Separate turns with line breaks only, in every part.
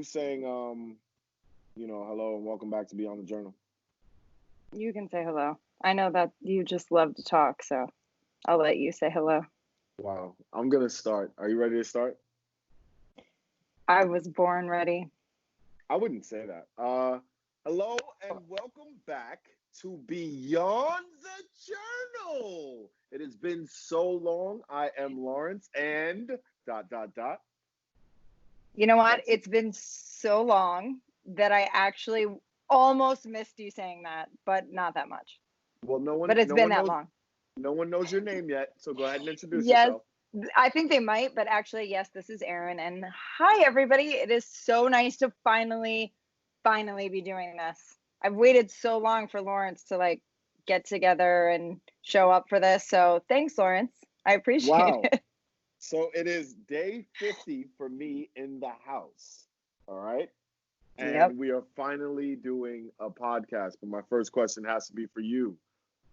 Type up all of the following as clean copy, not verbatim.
Who's saying, hello and welcome back to Beyond the Journal?
You can say hello. I know that you just love to talk, so I'll let you say hello.
Wow. I'm going to start. Are you ready to start?
I was born ready.
I wouldn't say that. Hello and welcome back to Beyond the Journal. It has been so long. I am Lawrence and ...
You know what? It's been so long that I actually almost missed you saying that, but not that much.
Well,
but it's been that long.
No one knows your name yet, so go ahead and introduce
Yes,
yourself.
I think they might, but actually, yes, this is Erin, and hi, everybody. It is so nice to finally be doing this. I've waited so long for Lawrence to get together and show up for this, so thanks, Lawrence. I appreciate it.
So it is day 50 for me in the house, all right? And we are finally doing a podcast, but my first question has to be for you.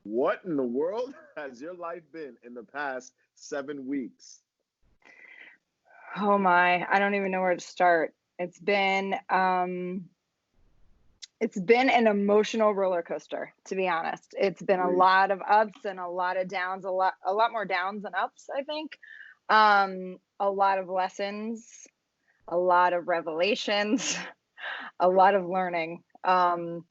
What in the world has your life been in the past 7 weeks?
Oh my, I don't even know where to start. It's been an emotional roller coaster, to be honest. It's been a lot of ups and a lot of downs, a lot more downs than ups, I think. A lot of lessons, a lot of revelations, a lot of learning. But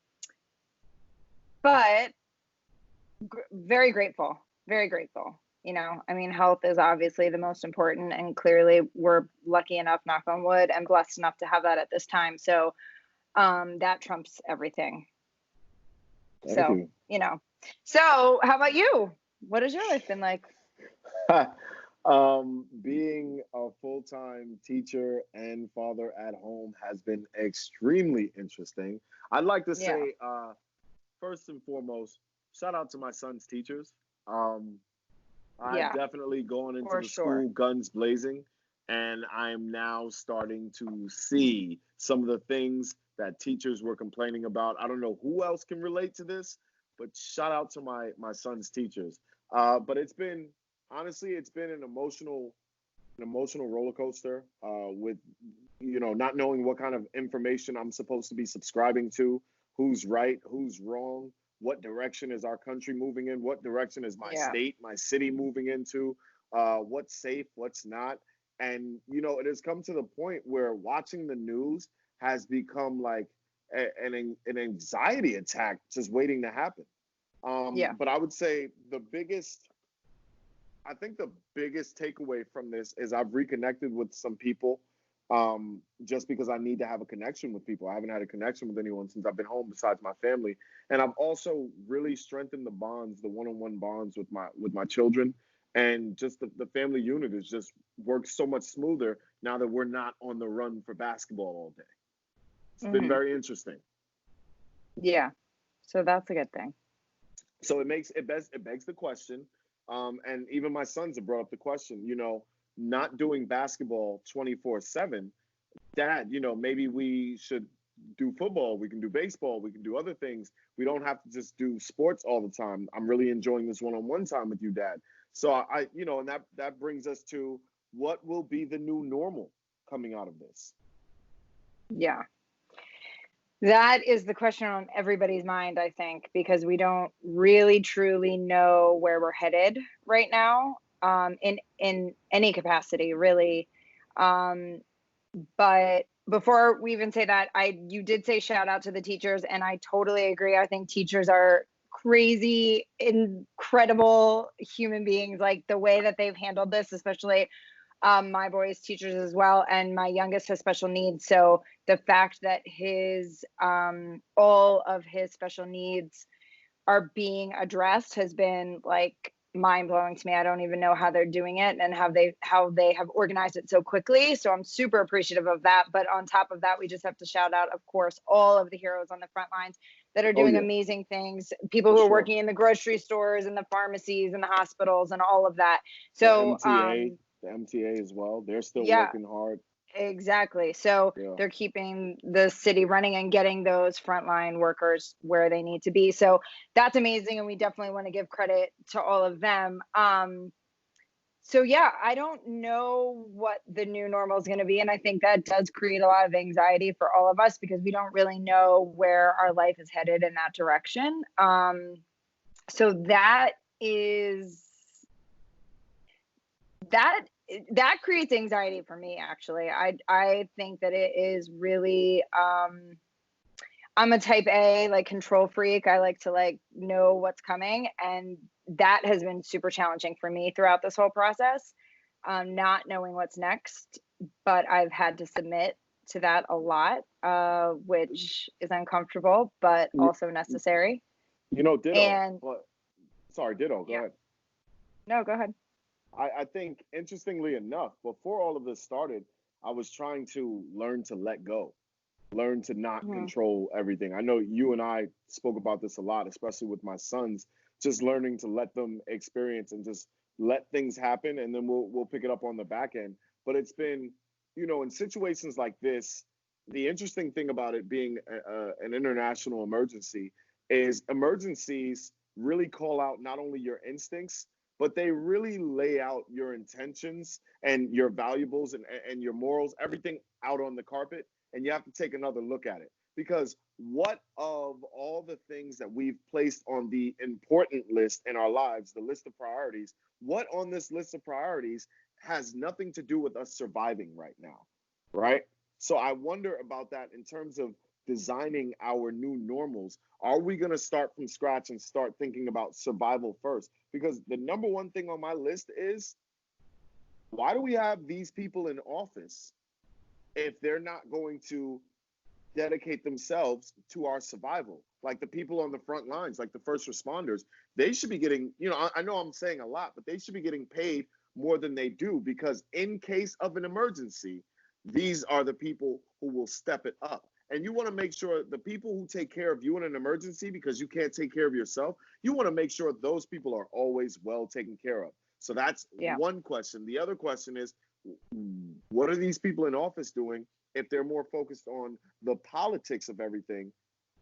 very grateful, very grateful. I mean, health is obviously the most important, and clearly we're lucky enough, knock on wood, and blessed enough to have that at this time. So that trumps everything.
Thank you.
So how about you? What has your life been like?
Being a full-time teacher and father at home has been extremely interesting. I'd like to say, first and foremost, shout out to my son's teachers. I've definitely gone into the school guns blazing, and I'm now starting to see some of the things that teachers were complaining about. I don't know who else can relate to this, but shout out to my son's teachers. But it's been an emotional roller coaster with not knowing what kind of information I'm supposed to be subscribing to, who's right, who's wrong, what direction is our country moving in, what direction is my state, my city moving into, what's safe, what's not. And it has come to the point where watching the news has become like an anxiety attack just waiting to happen. But I would say the biggest takeaway from this is I've reconnected with some people just because I need to have a connection with people. I haven't had a connection with anyone since I've been home besides my family. And I've also really strengthened the bonds, the one-on-one bonds with my children. And just the family unit has just worked so much smoother now that we're not on the run for basketball all day. It's been very interesting.
Yeah. So that's a good thing.
So it begs the question, and even my sons have brought up the question, not doing basketball 24/7, Dad, maybe we should do football. We can do baseball. We can do other things. We don't have to just do sports all the time. I'm really enjoying this one-on-one time with you, Dad. So and that brings us to what will be the new normal coming out of this.
Yeah. That is the question on everybody's mind, I think, because we don't really truly know where we're headed right now, in any capacity, really. But before we even say that, you did say shout out to the teachers, and I totally agree. I think teachers are crazy, incredible human beings. Like the way that they've handled this, especially my boys' teachers as well, and my youngest has special needs. So the fact that all of his special needs are being addressed has been like mind blowing to me. I don't even know how they're doing it and how they have organized it so quickly. So I'm super appreciative of that. But on top of that, we just have to shout out, of course, all of the heroes on the front lines that are doing amazing things. People who are working in the grocery stores and the pharmacies and the hospitals and all of that. So
the MTA as well. They're still working hard.
Exactly. So they're keeping the city running and getting those frontline workers where they need to be. So that's amazing. And we definitely want to give credit to all of them. So yeah, I don't know what the new normal is going to be. And I think that does create a lot of anxiety for all of us because we don't really know where our life is headed in that direction. So that is that creates anxiety for me, actually. I think that it is really I'm a type A, like, control freak. I like to, like, know what's coming, and that has been super challenging for me throughout this whole process, not knowing what's next. But I've had to submit to that a lot, which is uncomfortable, but
You,
also necessary.
ditto.
And
But sorry, ditto. Go
yeah,
ahead.
no, go ahead.
I think, interestingly enough, before all of this started, I was trying to learn to let go, learn to not
Mhm.
control everything. I know you and I spoke about this a lot, especially with my sons, just learning to let them experience and just let things happen, and then we'll pick it up on the back end. But it's been, in situations like this, the interesting thing about it being an international emergency is emergencies really call out not only your instincts, but they really lay out your intentions and your valuables and your morals, everything out on the carpet. And you have to take another look at it. Because what of all the things that we've placed on the important list in our lives, the list of priorities, what on this list of priorities has nothing to do with us surviving right now, right? So I wonder about that in terms of designing our new normals. Are we going to start from scratch and start thinking about survival first? Because the number one thing on my list is, why do we have these people in office if they're not going to dedicate themselves to our survival? Like the people on the front lines, like the first responders, they should be getting, I know I'm saying a lot, but they should be getting paid more than they do, because in case of an emergency, these are the people who will step it up. And you want to make sure the people who take care of you in an emergency because you can't take care of yourself, you want to make sure those people are always well taken care of. So that's
Yeah.
one question. The other question is, what are these people in office doing if they're more focused on the politics of everything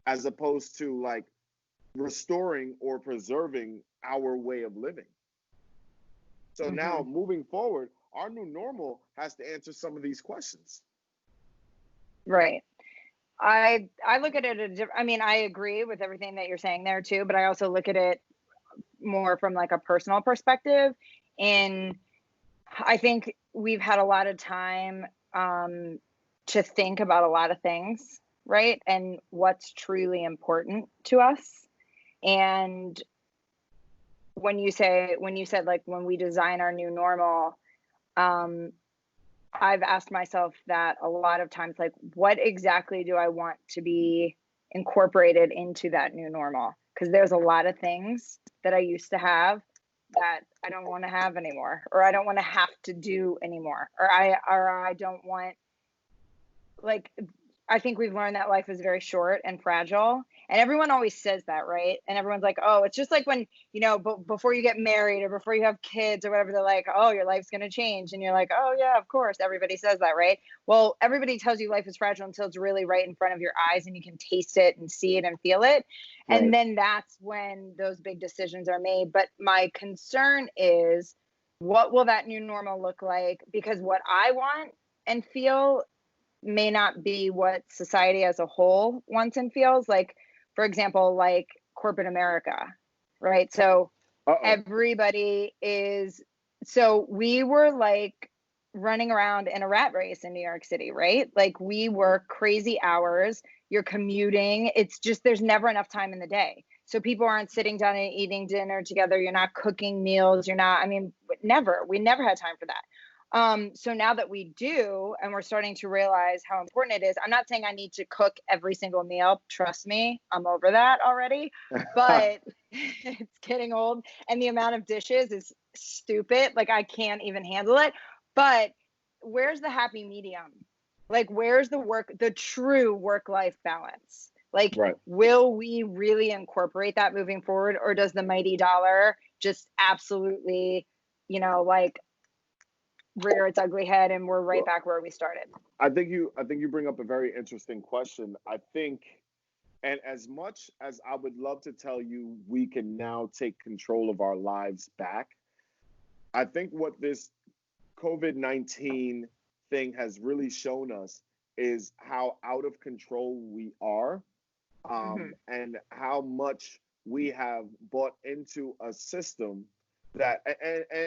as opposed to like restoring or preserving our way of living? So now moving forward, our new normal has to answer some of these questions.
Right. I look at it I mean, I agree with everything that you're saying there too, but I also look at it more from like a personal perspective. And I think we've had a lot of time to think about a lot of things, right? And what's truly important to us. And when you said like when we design our new normal, I've asked myself that a lot of times, like, what exactly do I want to be incorporated into that new normal? Because there's a lot of things that I used to have that I don't want to have anymore, or I don't want to have to do anymore, or I don't want, like, I think we've learned that life is very short and fragile. And everyone always says that, right? And everyone's like, oh, it's just like when, before you get married or before you have kids or whatever, they're like, oh, your life's going to change. And you're like, oh, yeah, of course. Everybody says that, right? Well, everybody tells you life is fragile until it's really right in front of your eyes and you can taste it and see it and feel it.
Right.
And then that's when those big decisions are made. But my concern is, what will that new normal look like? Because what I want and feel may not be what society as a whole wants and feels. Like, for example, like corporate America, right? So everybody is, so we were like running around in a rat race in New York City, right? Like we work crazy hours, you're commuting. It's just, there's never enough time in the day. So people aren't sitting down and eating dinner together. You're not cooking meals. You're not, I mean, we never had time for that. So now that we do, and we're starting to realize how important it is, I'm not saying I need to cook every single meal. Trust me, I'm over that already, but it's getting old and the amount of dishes is stupid. Like I can't even handle it, but where's the happy medium? Like, where's the true work-life balance? Like,
Right.
Will we really incorporate that moving forward? Or does the mighty dollar just absolutely, like, rear its ugly head and we're right back where we started?
I think you bring up a very interesting question. I think, and as much as I would love to tell you we can now take control of our lives back, I think what this COVID-19 thing has really shown us is how out of control we are, and how much we have bought into a system that,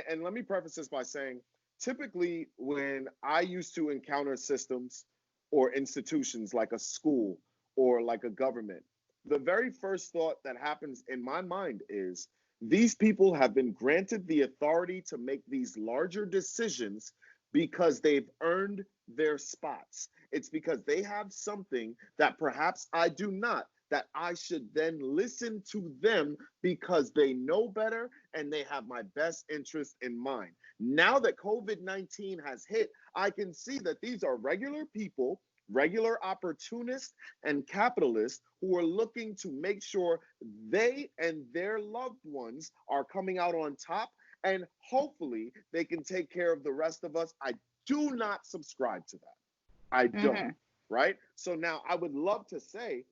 and let me preface this by saying, typically when I used to encounter systems or institutions like a school or like a government, the very first thought that happens in my mind is these people have been granted the authority to make these larger decisions because they've earned their spots. It's because they have something that perhaps I do not, that I should then listen to them because they know better and they have my best interest in mind. Now that COVID-19 has hit, I can see that these are regular people, regular opportunists and capitalists who are looking to make sure they and their loved ones are coming out on top, and hopefully they can take care of the rest of us. I do not subscribe to that. I don't, right? So now I would love to say,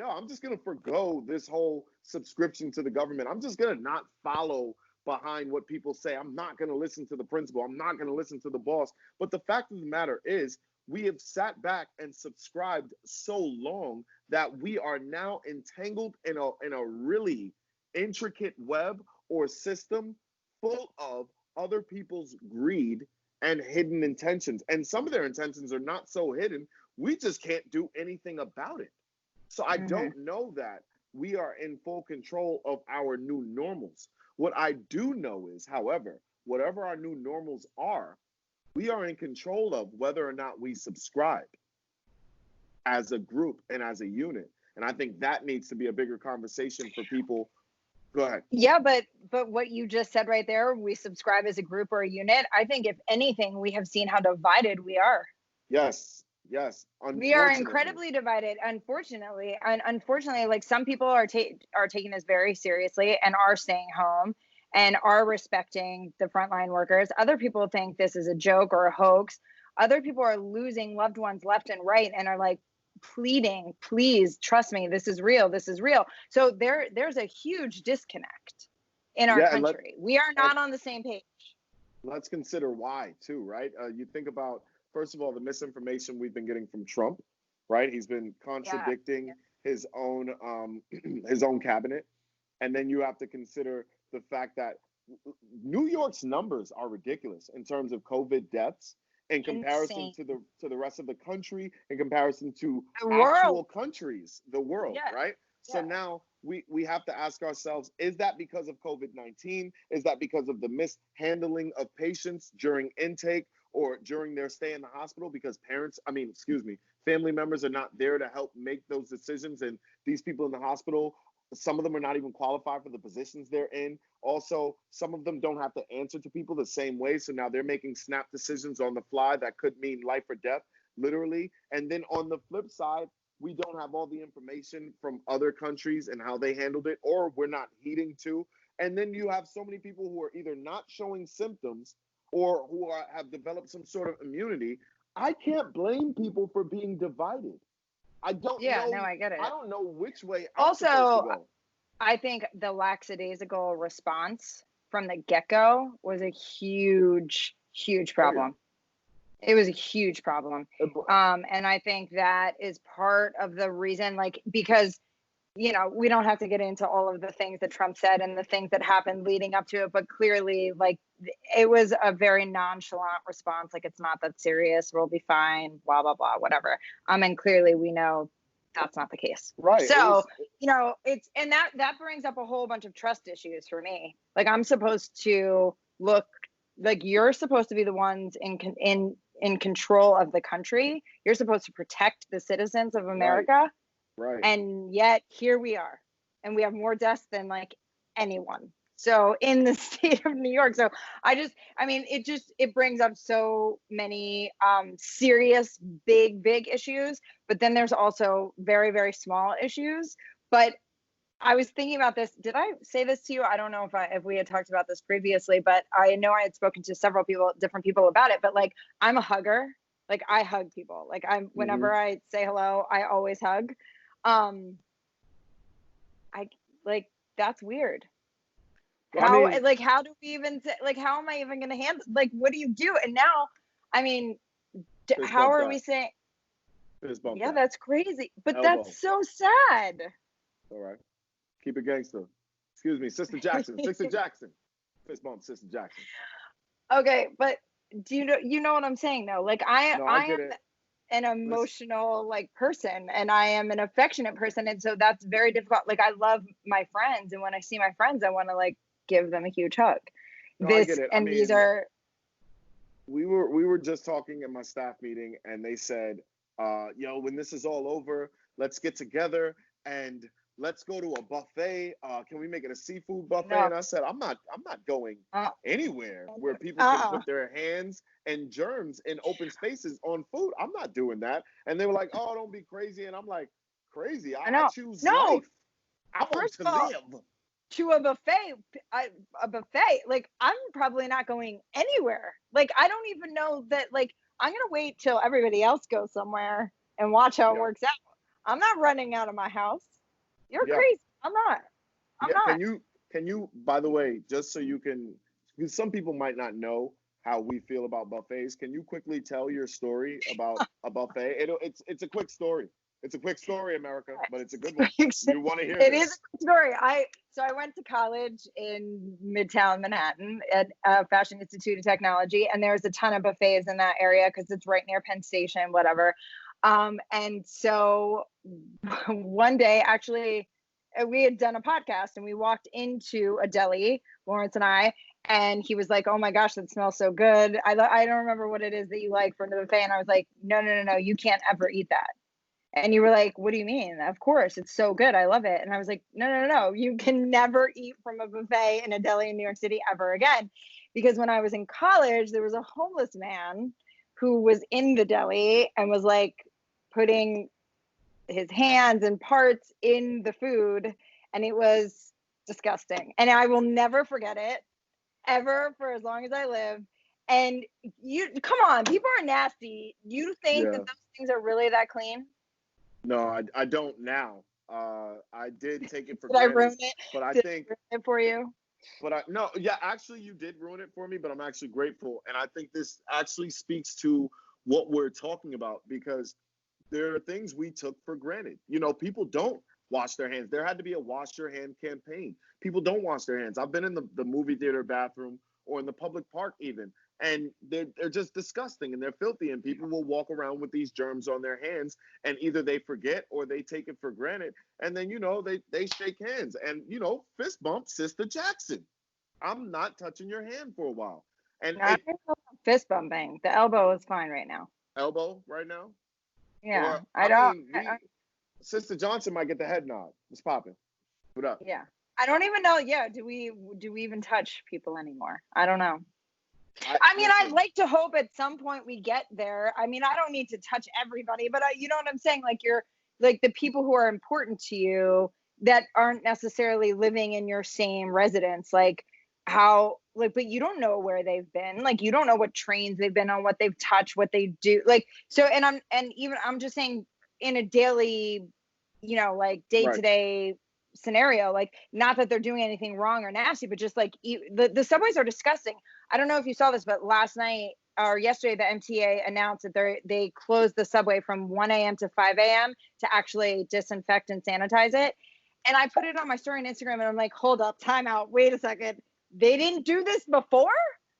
I'm just going to forgo this whole subscription to the government. I'm just going to not follow behind what people say. I'm not going to listen to the principal. I'm not going to listen to the boss. But the fact of the matter is, we have sat back and subscribed so long that we are now entangled in a really intricate web or system full of other people's greed and hidden intentions. And some of their intentions are not so hidden. We just can't do anything about it. So I don't know that we are in full control of our new normals. What I do know is, however, whatever our new normals are, we are in control of whether or not we subscribe as a group and as a unit. And I think that needs to be a bigger conversation for people. Go ahead.
Yeah, but what you just said right there, we subscribe as a group or a unit. I think if anything, we have seen how divided we are.
Yes.
We are incredibly divided, unfortunately. And unfortunately, like, some people are taking this very seriously and are staying home and are respecting the frontline workers. Other people think this is a joke or a hoax. Other people are losing loved ones left and right and are like pleading, please trust me, this is real. This is real. So there's a huge disconnect in our country. We are not on the same page.
Let's consider why too, right? You think about, first of all, the misinformation we've been getting from Trump, right? He's been contradicting his own cabinet. And then you have to consider the fact that New York's numbers are ridiculous in terms of COVID deaths in comparison to the rest of the country, in comparison to actual countries, the world, right? So now we have to ask ourselves, is that because of COVID-19? Is that because of the mishandling of patients during intake or during their stay in the hospital? Because family members are not there to help make those decisions. And these people in the hospital, some of them are not even qualified for the positions they're in. Also, some of them don't have to answer to people the same way. So now they're making snap decisions on the fly that could mean life or death, literally. And then on the flip side, we don't have all the information from other countries and how they handled it, or we're not heeding to. And then you have so many people who are either not showing symptoms or who have developed some sort of immunity. I can't blame people for being divided. I don't know.
No, I get it.
I don't know which way I'm supposed to go.
I think the lackadaisical response from the get-go was a huge problem. It was a huge problem. And I think that is part of the reason, like, because, we don't have to get into all of the things that Trump said and the things that happened leading up to it, but clearly, like, it was a very nonchalant response. Like, it's not that serious. We'll be fine, blah, blah, blah, whatever. And clearly we know that's not the case.
Right.
So, it's, and that brings up a whole bunch of trust issues for me. Like, I'm supposed to look like you're supposed to be the ones in control of the country. You're supposed to protect the citizens of America.
Right.
And yet here we are, and we have more deaths than like anyone. So in the state of New York. So it brings up so many serious, big issues. But then there's also very, very small issues. But I was thinking about this. Did I say this to you? I don't know if we had talked about this previously, but I know I had spoken to several different people about it. But like, I'm a hugger. Like, I hug people. Like, whenever I say hello, I always hug. That's weird.
I mean,
like, how do we even like, how am I even going to handle, like, what do you do? And now, I mean,
fist
how
bump
are we
that.
saying,
Fist bump
yeah,
that.
that's crazy, but
Elbow.
that's so sad.
All right. Keep it gangster. Excuse me, Sister Jackson. Sister Jackson. Fist bump, Sister Jackson.
Okay, but do you know what I'm saying though? Like,
No, I
I
get
am
it.
an
Listen,
emotional like person, and I am an affectionate person, and so that's very difficult. Like, I love my friends, and when I see my friends, I want to like give them a huge hug.
no, I get it. I
These
mean,
are,
we were just talking in my staff meeting, and they said, yo, when this is all over, let's get together and let's go to a buffet. Can we make it a seafood buffet?
no,
And I said, I'm not going
uh,
anywhere where people can
uh-uh.
put their hands and germs in open spaces on food. I'm not doing that. And they were like, oh, don't be crazy. And I'm like, crazy?
I
I
know.
choose
No,
life. I want
first
to
of all,
live.
to a buffet, a buffet, like, I'm probably not going anywhere. Like, I don't even know that, like, I'm gonna wait till everybody else goes somewhere and watch how it
Yeah.
works out. I'm not running out of my house. You're
Yeah.
crazy. I'm not. I'm
Yeah,
not.
can you by the way, just so you can, because some people might not know how we feel about buffets, can you quickly tell your story about a buffet? It's a quick story. It's a quick story, America, but it's a good one. You want to hear
It is a
this.
good story. I went to college in Midtown Manhattan at Fashion Institute of Technology, and there's a ton of buffets in that area because it's right near Penn Station, whatever. And so one day, actually, we had done a podcast, and we walked into a deli, Lawrence and I, and he was like, "Oh my gosh, that smells so good. I don't remember what it is that you like from the buffet." And I was like, "No, no, no, no, you can't ever eat that." And you were like, "What do you mean? Of course, it's so good. I love it." And I was like, "No, no, no, no. You can never eat from a buffet in a deli in New York City ever again." Because when I was in college, there was a homeless man who was in the deli and was like putting his hands and parts in the food. And it was disgusting. And I will never forget it ever for as long as I live. And you, come on, people are nasty. You think that
Yeah.
those things are really that clean?
No, I don't now. I did take it for
Did I ruin
granted,
it?
but I
Did
think
I ruin it for you?
but I no, yeah, actually you did ruin it for me, but I'm actually grateful. And I think this actually speaks to what we're talking about because there are things we took for granted. People don't wash their hands. There had to be a wash your hand campaign. People don't wash their hands. I've been in the movie theater bathroom or in the public park even, and they're just disgusting and they're filthy. And people will walk around with these germs on their hands, and either they forget or they take it for granted. And then they shake hands and fist bump Sister Jackson. I'm not touching your hand for a while. And
No, I
it
don't know about fist bumping. The elbow is fine right now.
elbow right now.
Yeah,
Or
I
I
don't.
mean, Sister Johnson might get the head nod. It's popping. What up?
Yeah, I don't even know. Yeah, do we even touch people anymore? I don't know.
I
I mean, I'd
listen.
like to hope at some point we get there. I mean, I don't need to touch everybody, but you know what I'm saying? Like, you're like the people who are important to you that aren't necessarily living in your same residence. Like, how, like, but you don't know where they've been. Like, you don't know what trains they've been on, what they've touched, what they do. Like, so, and even I'm just saying in a daily, like day to
Right.
day scenario, like, not that they're doing anything wrong or nasty, but just like the subways are disgusting. I don't know if you saw this, but last night or yesterday, the MTA announced that they closed the subway from 1 a.m. to 5 a.m. to actually disinfect and sanitize it. And I put it on my story on Instagram, and I'm like, hold up, time out, wait a second. They didn't do this before?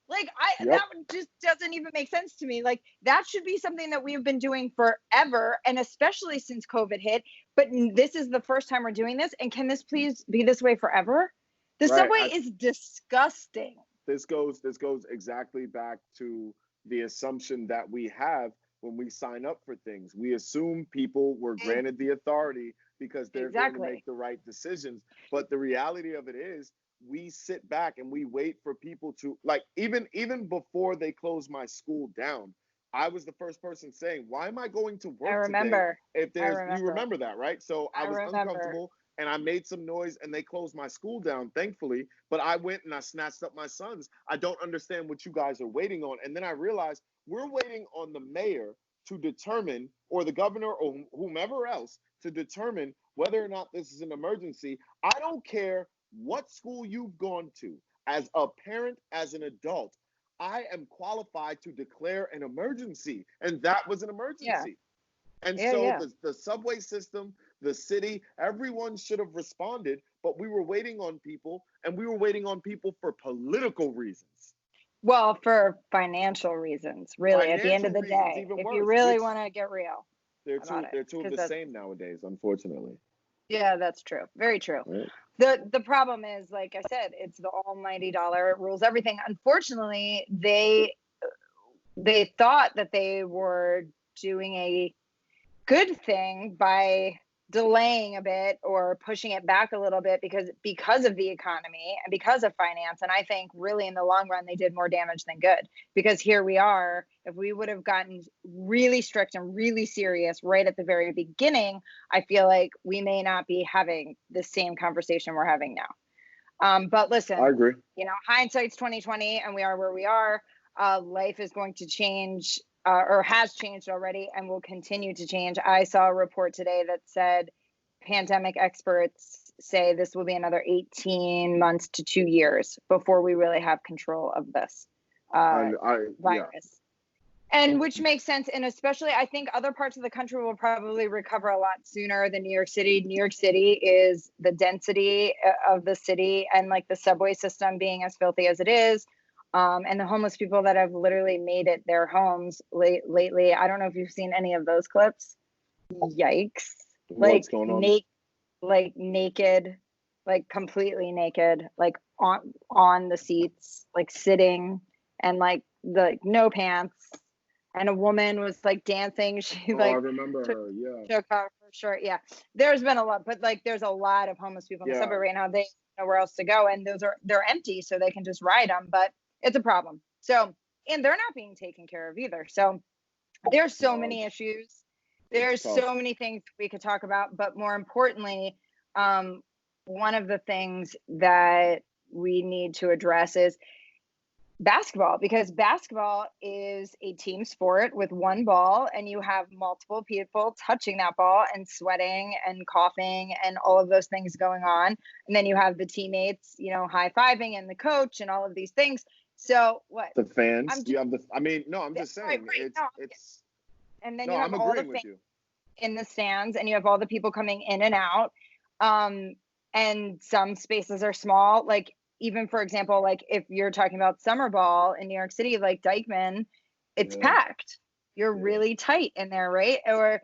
Like,
Yep.
that just doesn't even make sense to me. Like, that should be something that we've been doing forever, and especially since COVID hit. But this is the first time we're doing this. And can this please be this way forever? The
Right.
subway is disgusting.
This goes exactly back to the assumption that we have when we sign up for things. We assume people were granted the authority because they're going to
Exactly.
make the right decisions. But the reality of it is we sit back and we wait for people to, like, even before they close my school down. I was the first person saying, why am I going to
I
work today
remember.
if
I
you
remember.
remember that, right? So I
I
was
remember.
uncomfortable and I made some noise and they closed my school down, thankfully. But I went and I snatched up my sons. I don't understand what you guys are waiting on. And then I realized we're waiting on the mayor to determine, or the governor, or whomever else to determine whether or not this is an emergency. I don't care what school you've gone to. as a parent, as an adult, I am qualified to declare an emergency. And that was an
Yeah.
emergency. And
Yeah.
so
Yeah.
the subway system, the city, everyone should have responded, but we were waiting on people, and we were waiting on people for political reasons.
Well, for financial reasons, really, at the end of
Financial
the
reasons,
day,
even
if you
worse,
really
which
want to get real about it,
they're two of
because
the
that's,
same nowadays, unfortunately.
yeah, that's true. Very true.
Right?
The problem is, like I said, it's the almighty dollar. It rules everything. Unfortunately, they thought that they were doing a good thing by delaying a bit or pushing it back a little bit because of the economy and because of finance. And I think really in the long run they did more damage than good, because here we are. If we would have gotten really strict and really serious right at the very beginning, I feel like we may not be having the same conversation we're having now. But
I
listen,
agree.
hindsight's 2020, and we are where we are. Life is going to change, or has changed already, and will continue to change. I saw a report today that said pandemic experts say this will be another 18 months to 2 years before we really have control of this virus. And which makes sense. And especially, I think other parts of the country will probably recover a lot sooner than New York City. New York City is the density of the city, and like the subway system being as filthy as it is. And the homeless people that have literally made it their homes lately. I don't know if you've seen any of those clips. Yikes.
What's going on?
Naked, like completely naked, like on the seats, like sitting, and like no pants. And a woman was like dancing. She
I remember her. Yeah.
took off her shirt. Yeah, there's been a lot, but like there's a lot of homeless people in the subway right now. They know where else to go, and they're empty, so they can just ride them. But it's a problem. So, and they're not being taken care of either. So there's so many issues. There's so many things we could talk about, but more importantly, one of the things that we need to address is basketball, because basketball is a team sport with one ball, and you have multiple people touching that ball and sweating and coughing and all of those things going on. And then you have the teammates, high-fiving, and the coach and all of these things. So what?
The fans. I'm just saying.
Right.
It's.
And then
No,
you have
I'm
all
agreeing
the
with
fans
you.
in the stands, and you have all the people coming in and out. And some spaces are small. Like, even for example, like if you're talking about summer ball in New York City, like Dykeman, it's packed. You're really tight in there, right? Or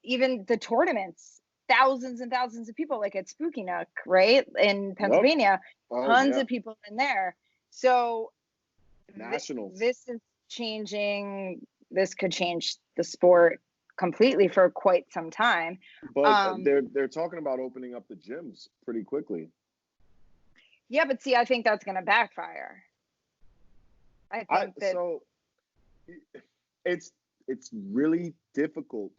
even the tournaments, thousands and thousands of people, like at Spooky Nook, right? In Pennsylvania, tons of people in there. So
Nationals.
This is changing. This could change the sport completely for quite some time.
But they're talking about opening up the gyms pretty quickly.
Yeah, but see, I think that's going to backfire. I think
so it's really difficult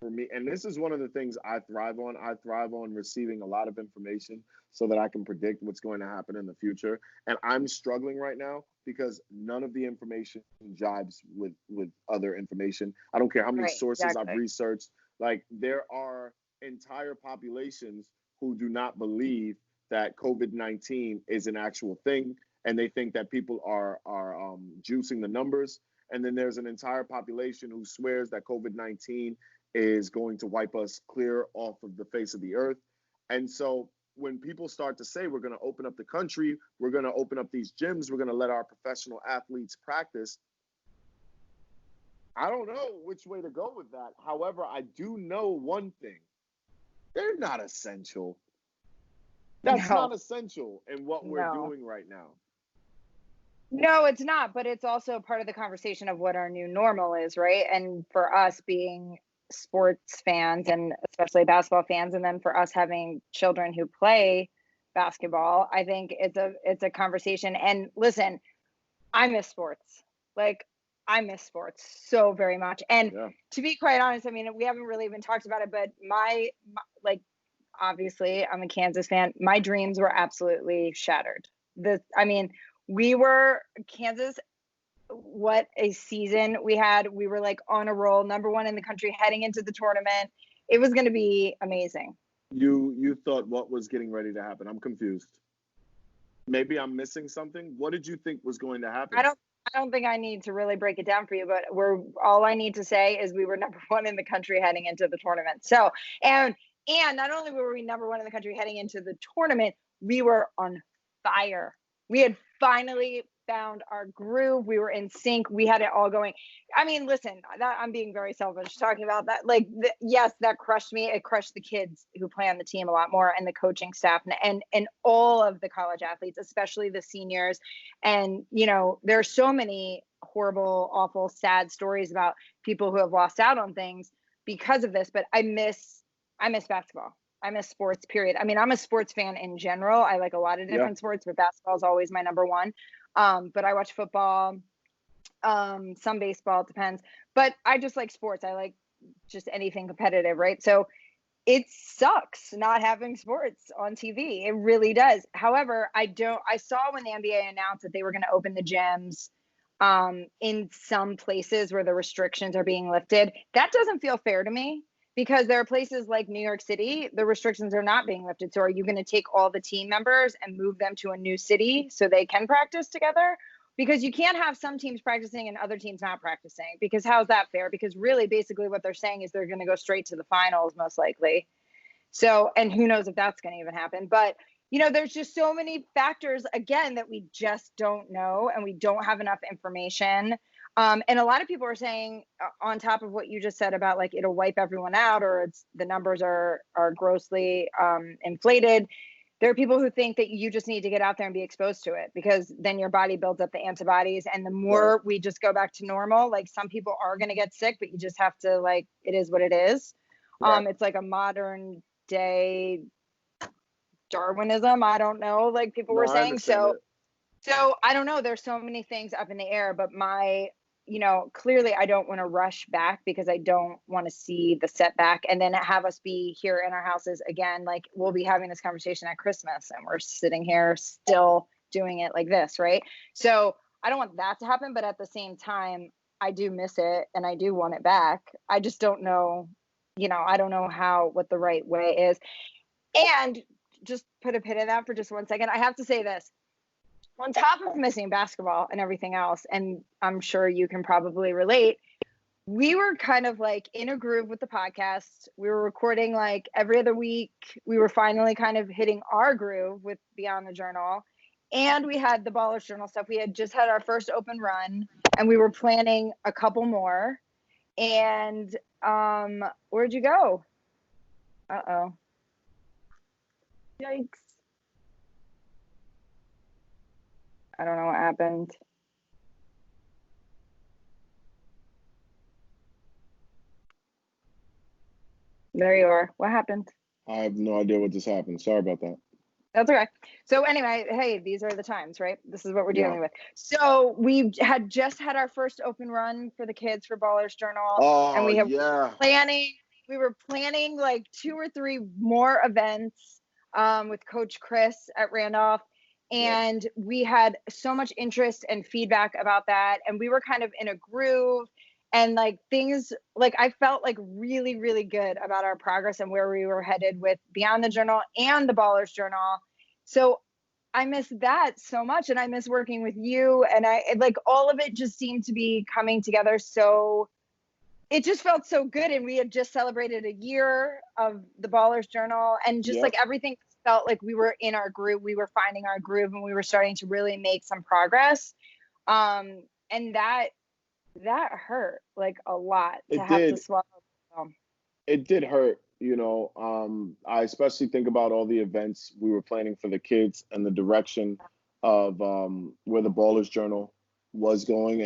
for me, and this is one of the things I thrive on. I thrive on receiving a lot of information so that I can predict what's going to happen in the future. And I'm struggling right now because none of the information jives with other information. I don't care how many sources I've researched. Like, there are entire populations who do not believe that COVID-19 is an actual thing, and they think that people are juicing the numbers. And then there's an entire population who swears that COVID-19 is going to wipe us clear off of the face of the earth. And so when people start to say we're going to open up the country, we're going to open up these gyms, we're going to let our professional athletes practice, I don't know which way to go with that. However, I do know one thing. They're not essential. That's not essential in what we're doing right now.
No, it's not, but it's also part of the conversation of what our new normal is, right? And for us being sports fans, and especially basketball fans, and then for us having children who play basketball, I think it's a conversation. And listen, I miss sports. Like, I miss sports so very much. And to be quite honest, I mean, we haven't really even talked about it, but my obviously I'm a Kansas fan. My dreams were absolutely shattered. We were Kansas. What a season we had. We were like on a roll, number one in the country heading into the tournament. It was going to be amazing.
You thought what was getting ready to happen? I'm confused. maybe I'm missing something. What did you think was going to happen?
I don't think I need to really break it down for you, but all I need to say is we were number one in the country heading into the tournament. So, and not only were we number one in the country heading into the tournament, we were on fire. We had finally found our groove. We were in sync. We had it all going. I mean, listen, I'm being very selfish talking about that. Like, yes, that crushed me. It crushed the kids who play on the team a lot more, and the coaching staff, and all of the college athletes, especially the seniors. And, you know, there are so many horrible, awful, sad stories about people who have lost out on things because of this. But I miss basketball. I miss sports, period. I mean, I'm a sports fan in general. I like a lot of different sports, but basketball is always my number one. But I watch football, some baseball, it depends. But I just like sports. I like just anything competitive, right? So it sucks not having sports on TV. It really does. However, I saw when the NBA announced that they were going to open the gyms in some places where the restrictions are being lifted. That doesn't feel fair to me. Because there are places like New York City, the restrictions are not being lifted. So are you going to take all the team members and move them to a new city so they can practice together? Because you can't have some teams practicing and other teams not practicing. Because how's that fair? Because really, basically what they're saying is they're going to go straight to the finals, most likely. So, and who knows if that's going to even happen. But, you know, there's just so many factors, again, that we just don't know, and we don't have enough information. And a lot of people are saying, on top of what you just said about like it'll wipe everyone out, or the numbers are grossly inflated. There are people who think that you just need to get out there and be exposed to it, because then your body builds up the antibodies, and the more we just go back to normal, like some people are going to get sick, but you just have to, like, it is what it is. It's like a modern day Darwinism. I don't know, like people were saying. So I don't know. There's so many things up in the air, but you know, clearly I don't want to rush back because I don't want to see the setback and then have us be here in our houses again. Like, we'll be having this conversation at Christmas and we're sitting here still doing it like this, right? So I don't want that to happen, but at the same time, I do miss it and I do want it back. I just don't know, you know, I don't know what the right way is. And just put a pin in that for just 1 second. I have to say this. On top of missing basketball and everything else, and I'm sure you can probably relate, we were kind of like in a groove with the podcast. We were recording like every other week. We were finally kind of hitting our groove with Beyond the Journal. And we had the Ballers Journal stuff. We had just had our first open run, and we were planning a couple more. And where'd you go? Uh-oh. Yikes. I don't know what happened. There you are. What happened?
I have no idea what just happened. Sorry about that.
That's okay. So anyway, hey, these are the times, right? This is what we're dealing with. So we had just had our first open run for the kids for Ballers Journal. And we were planning like 2 or 3 more events with Coach Chris at Randolph. And we had so much interest and feedback about that. And we were kind of in a groove, and like things, like I felt like really, really good about our progress and where we were headed with Beyond the Journal and the Ballers Journal. So I miss that so much. And I miss working with you. And like all of it just seemed to be coming together. So it just felt so good. And we had just celebrated a year of the Ballers Journal, and just like everything felt like we were in our groove. We were finding our groove, and we were starting to really make some progress. And that hurt like a lot to swallow.
It did hurt, you know. I especially think about all the events we were planning for the kids and the direction of where the Ballers Journal was going,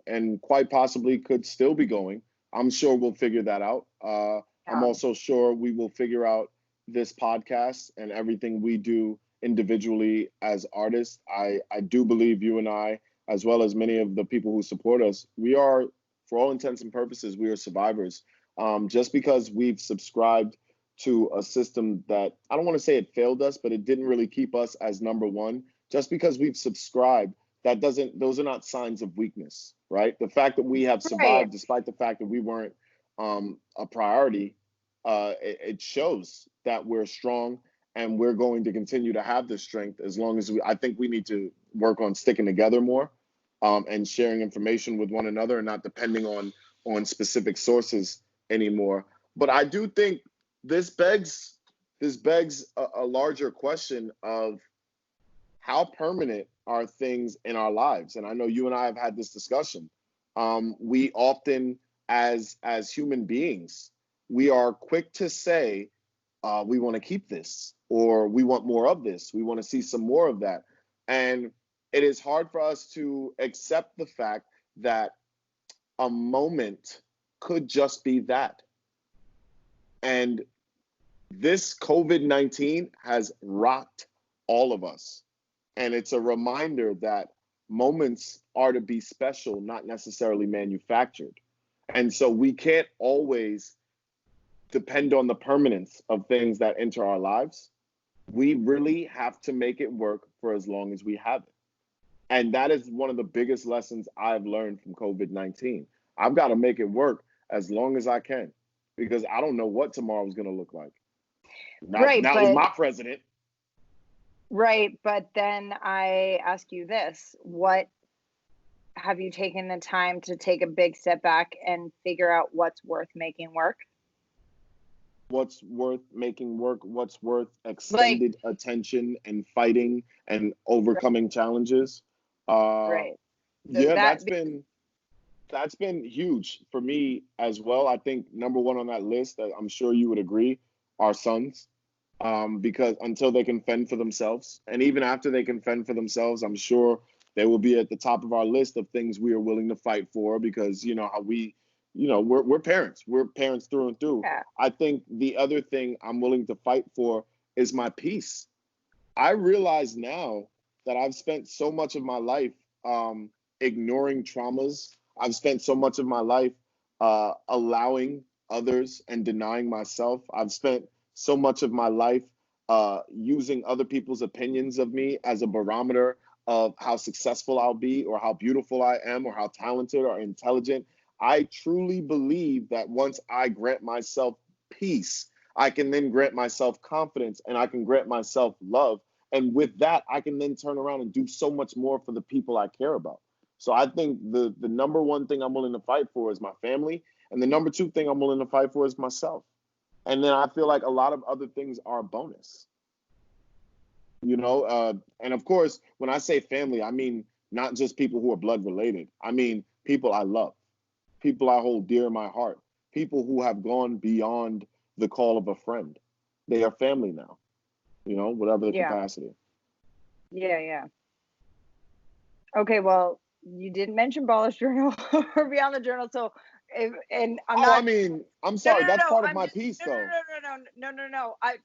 and quite possibly could still be going. I'm sure we'll figure that out. I'm also sure we will figure out this podcast and everything we do individually as artists. I do believe you and I, as well as many of the people who support us, we are, for all intents and purposes, we are survivors. Just because we've subscribed to a system that, I don't want to say it failed us, but it didn't really keep us as number one. Just because we've subscribed, those are not signs of weakness, right? The fact that we have survived, despite the fact that we weren't a priority, it shows that we're strong and we're going to continue to have the strength as long as I think we need to work on sticking together more, and sharing information with one another and not depending on specific sources anymore. But I do think this begs a larger question of how permanent are things in our lives. And I know you and I have had this discussion. We often, as human beings, we are quick to say, we want to keep this, or we want more of this. We want to see some more of that. And it is hard for us to accept the fact that a moment could just be that. And this COVID-19 has rocked all of us. And it's a reminder that moments are to be special, not necessarily manufactured. And so we can't always depend on the permanence of things that enter our lives. We really have to make it work for as long as we have it. And that is one of the biggest lessons I've learned from COVID-19. I've got to make it work as long as I can, because I don't know what tomorrow is going to look like. Not with my president.
Right. But then I ask you this, what have you taken the time to take a big step back and figure out what's worth making work?
What's worth making work? What's worth extended attention and fighting and overcoming challenges?
Right. So
yeah, that's been huge for me as well. I think number one on that list, I'm sure you would agree, are sons. Because until they can fend for themselves, and even after they can fend for themselves, I'm sure they will be at the top of our list of things we are willing to fight for, because you know how we're parents. We're parents through and through.
Yeah.
I think the other thing I'm willing to fight for is my peace. I realize now that I've spent so much of my life ignoring traumas. I've spent so much of my life allowing others and denying myself. I've spent so much of my life using other people's opinions of me as a barometer of how successful I'll be, or how beautiful I am, or how talented or intelligent. I truly believe that once I grant myself peace, I can then grant myself confidence, and I can grant myself love. And with that, I can then turn around and do so much more for the people I care about. So I think the number one thing I'm willing to fight for is my family. And the number two thing I'm willing to fight for is myself. And then I feel like a lot of other things are a bonus. And of course, when I say family, I mean not just people who are blood related. I mean people I love, people I hold dear in my heart, people who have gone beyond the call of a friend. They are family now, whatever the capacity.
Yeah. Okay, well, you didn't mention Ballast Journal or Beyond the Journal, so
I'm sorry. That's part of my piece, though.
No.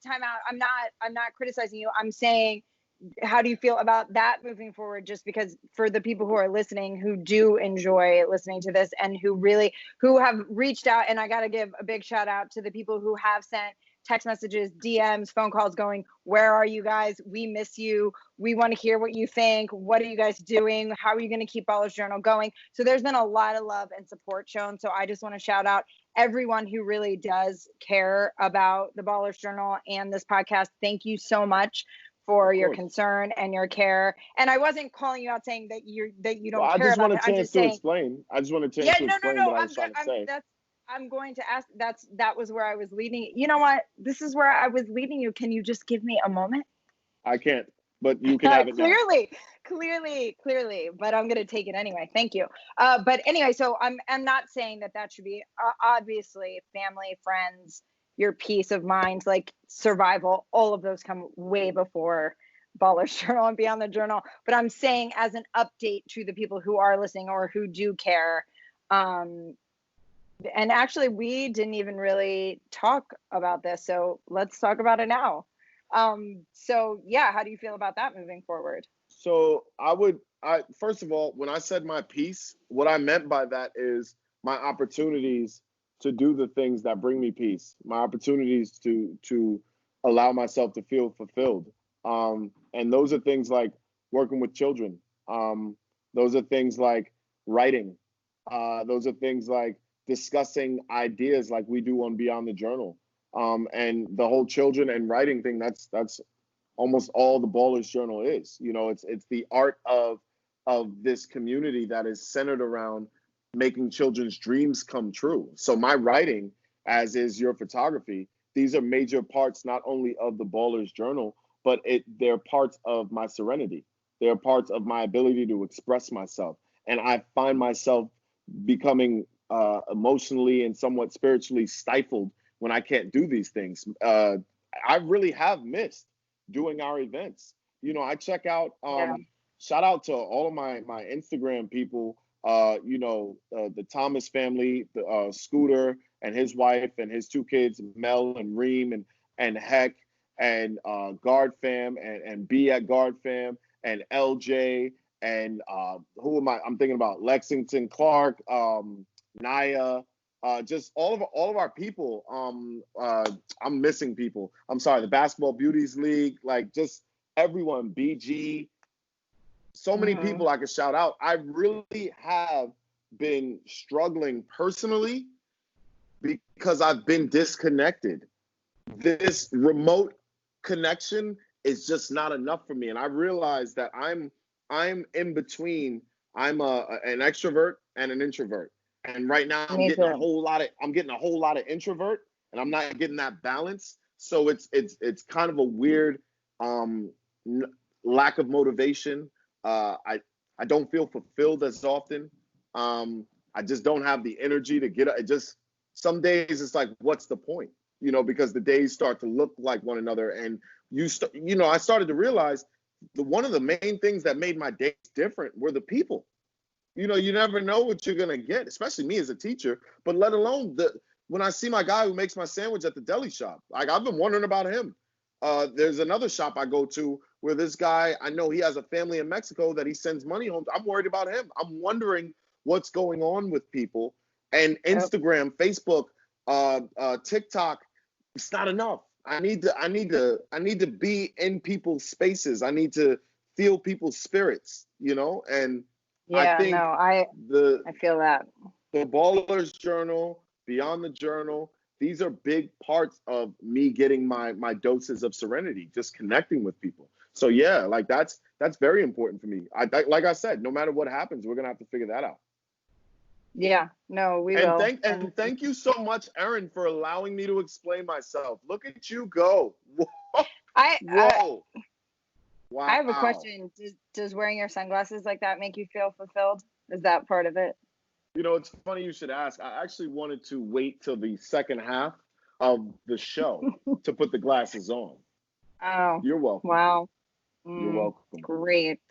Time out. I'm not criticizing you. I'm saying, how do you feel about that moving forward? Just because for the people who are listening, who do enjoy listening to this, and who have reached out, and I got to give a big shout out to the people who have sent text messages, DMs, phone calls going, where are you guys? We miss you. We want to hear what you think. What are you guys doing? How are you going to keep Ballers Journal going? So there's been a lot of love and support shown. So I just want to shout out everyone who really does care about the Ballers Journal and this podcast. Thank you so much for your concern and your care. And I wasn't calling you out saying that you don't care about it.
I just want a chance to explain what I was trying to say.
I'm going to ask, that was where I was leading. You know what? This is where I was leading you. Can you just give me a moment?
I can't, but you can have it now.
Clearly, but I'm going to take it anyway. Thank you. But anyway, so I'm not saying that should be obviously family, friends, your peace of mind, like survival, all of those come way before Ballers Journal and Beyond the Journal. But I'm saying as an update to the people who are listening or who do care, and actually, we didn't even really talk about this, so let's talk about it now. So yeah, how do you feel about that moving forward?
So first of all, when I said my peace, what I meant by that is my opportunities to do the things that bring me peace, my opportunities to allow myself to feel fulfilled. And those are things like working with children. Those are things like writing. Those are things like discussing ideas like we do on Beyond the Journal. And the whole children and writing thing, that's almost all the Ballers Journal is. You know, it's the art of this community that is centered around making children's dreams come true. So my writing, as is your photography, these are major parts not only of the Ballers Journal, but they're parts of my serenity. They're parts of my ability to express myself. And I find myself becoming emotionally and somewhat spiritually stifled when I can't do these things. I really have missed doing our events. You know, I check out, shout out to all of my Instagram people, the Thomas family, Scooter and his wife and his two kids, Mel and Reem and Heck and Guard Fam and B at Guard Fam and LJ and who am I? I'm thinking about Lexington Clark, Naya, just all of our people. I'm missing people. I'm sorry, the Basketball Beauties League, like just everyone, BG, so many people I could shout out. I really have been struggling personally because I've been disconnected. This remote connection is just not enough for me. And I realize that I'm in between. I'm an extrovert and an introvert. And right now I'm getting a whole lot of introvert, and I'm not getting that balance. So it's kind of a weird lack of motivation. I don't feel fulfilled as often. I just don't have the energy to get up. Some days it's like, what's the point? You know, because the days start to look like one another, and I started to realize one of the main things that made my days different were the people. You know, you never know what you're gonna get, especially me as a teacher, but let alone when I see my guy who makes my sandwich at the deli shop. Like, I've been wondering about him. There's another shop I go to where this guy, I know he has a family in Mexico that he sends money home to. I'm worried about him. I'm wondering what's going on with people. And Instagram, Facebook, TikTok, it's not enough. I need to be in people's spaces. I need to feel people's spirits, you know? And I think
I feel that.
The Ballers Journal, Beyond the Journal, these are big parts of me getting my doses of serenity, just connecting with people. So yeah, like that's very important for me. Like I said, no matter what happens, we're gonna have to figure that out.
Yeah, no, we will.
Thank you so much, Erin, for allowing me to explain myself. Look at you go. Whoa.
Whoa.
Wow.
I have a question. Does wearing your sunglasses like that make you feel fulfilled? Is that part of it?
You know, it's funny you should ask. I actually wanted to wait till the second half of the show to put the glasses on.
Oh.
You're welcome.
Wow.
You're welcome.
Great.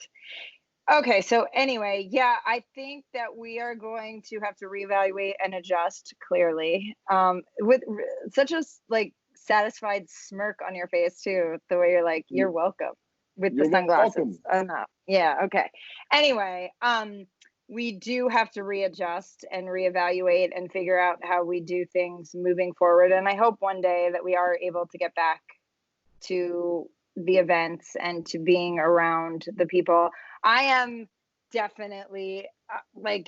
Okay, so anyway, yeah, I think that we are going to have to reevaluate and adjust, clearly. With such a satisfied smirk on your face too, the way you're like, you're welcome, with the sunglasses. Yeah, okay. Anyway, we do have to readjust and reevaluate and figure out how we do things moving forward. And I hope one day that we are able to get back to the events and to being around the people. I am definitely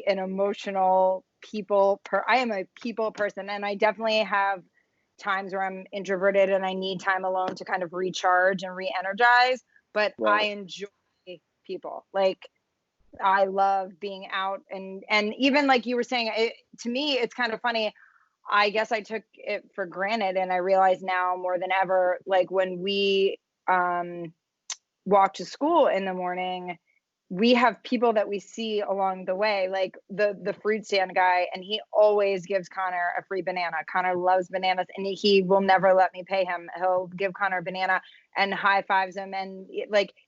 an emotional I am a people person, and I definitely have times where I'm introverted and I need time alone to kind of recharge and re-energize, but I enjoy people. Like, I love being out and even like you were saying, to me, it's kind of funny. I guess I took it for granted, and I realize now more than ever, like when we walk to school in the morning, we have people that we see along the way, like the fruit stand guy, and he always gives Connor a free banana. Connor loves bananas, and he will never let me pay him. He'll give Connor a banana and high fives him, and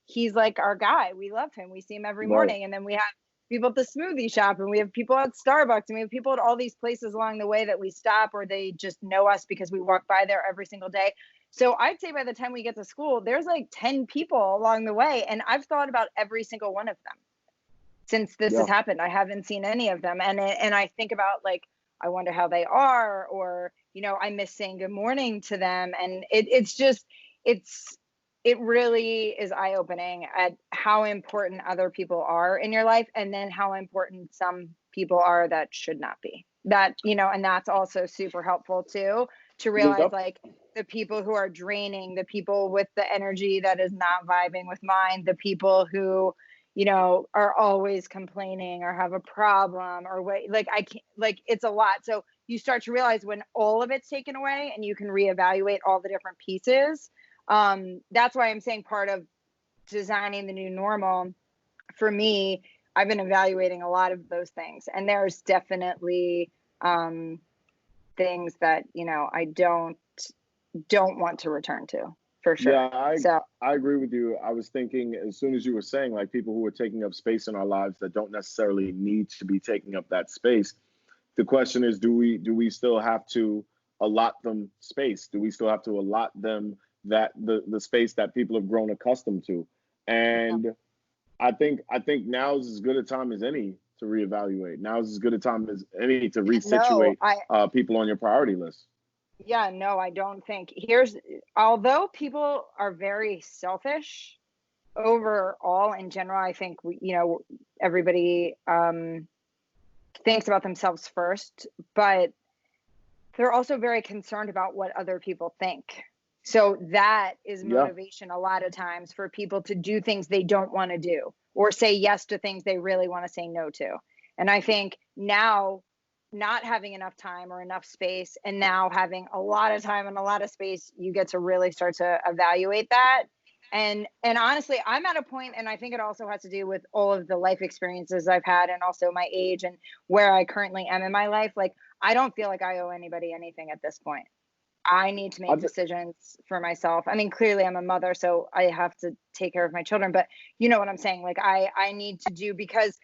he's like our guy. We love him. We see him every morning. And then we have people at the smoothie shop, and we have people at Starbucks, and we have people at all these places along the way that we stop, or they just know us because we walk by there every single day. So I'd say by the time we get to school, there's like 10 people along the way. And I've thought about every single one of them since this has happened. I haven't seen any of them. And I think about, like, I wonder how they are, or, I miss saying good morning to them. And it really is eye-opening at how important other people are in your life, and then how important some people are that should not be. That, and that's also super helpful too. to realize like the people who are draining, the people with the energy that is not vibing with mine, the people who, you know, are always complaining or have a problem or what, like I can't, like it's a lot. So you start to realize when all of it's taken away and you can reevaluate all the different pieces. That's why I'm saying part of designing the new normal for me, I've been evaluating a lot of those things, and there's definitely things that, you know, I don't want to return to, for sure.
Yeah, I agree with you. I was thinking as soon as you were saying, like, people who are taking up space in our lives that don't necessarily need to be taking up that space. The question is, do we still have to allot them space? Do we still have to allot them that the space that people have grown accustomed to? And I think now is as good a time as any to reevaluate. Now is as good a time as any to resituate people on your priority list.
Yeah, no, I don't think. Although people are very selfish overall in general, I think everybody thinks about themselves first, but they're also very concerned about what other people think. So that is motivation a lot of times for people to do things they don't want to do or say yes to things they really want to say no to. And I think now, not having enough time or enough space, and now having a lot of time and a lot of space, you get to really start to evaluate that. And honestly, I'm at a point, and I think it also has to do with all of the life experiences I've had and also my age and where I currently am in my life. Like, I don't feel like I owe anybody anything at this point. I need to make decisions for myself. I mean, clearly I'm a mother, so I have to take care of my children, but you know what I'm saying? Like, I need to do, because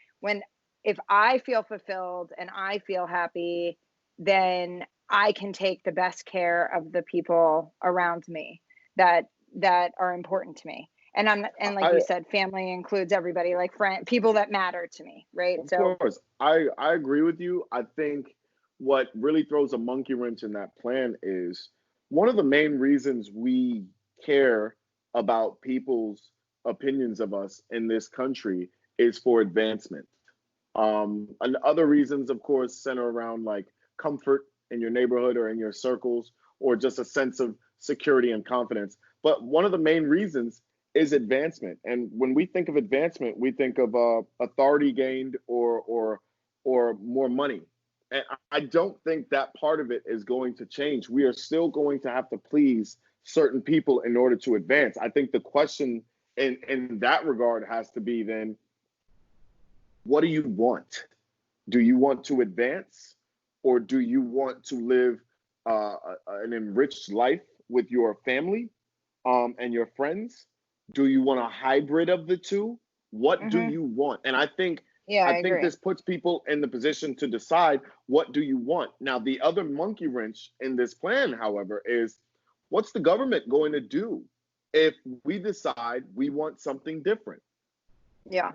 if I feel fulfilled and I feel happy, then I can take the best care of the people around me that are important to me. And like you said, family includes everybody, like people that matter to me, right?
Of course, I agree with you. I think what really throws a monkey wrench in that plan is one of the main reasons we care about people's opinions of us in this country is for advancement. And other reasons, of course, center around like comfort in your neighborhood or in your circles, or just a sense of security and confidence. But one of the main reasons is advancement. And when we think of advancement, we think of authority gained or more money. And I don't think that part of it is going to change. We are still going to have to please certain people in order to advance. I think the question in that regard has to be then, what do you want? Do you want to advance, or do you want to live an enriched life with your family and your friends? Do you want a hybrid of the two? What do you want? And I think I think this puts people in the position to decide, what do you want? Now, the other monkey wrench in this plan, however, is what's the government going to do if we decide we want something different?
Yeah.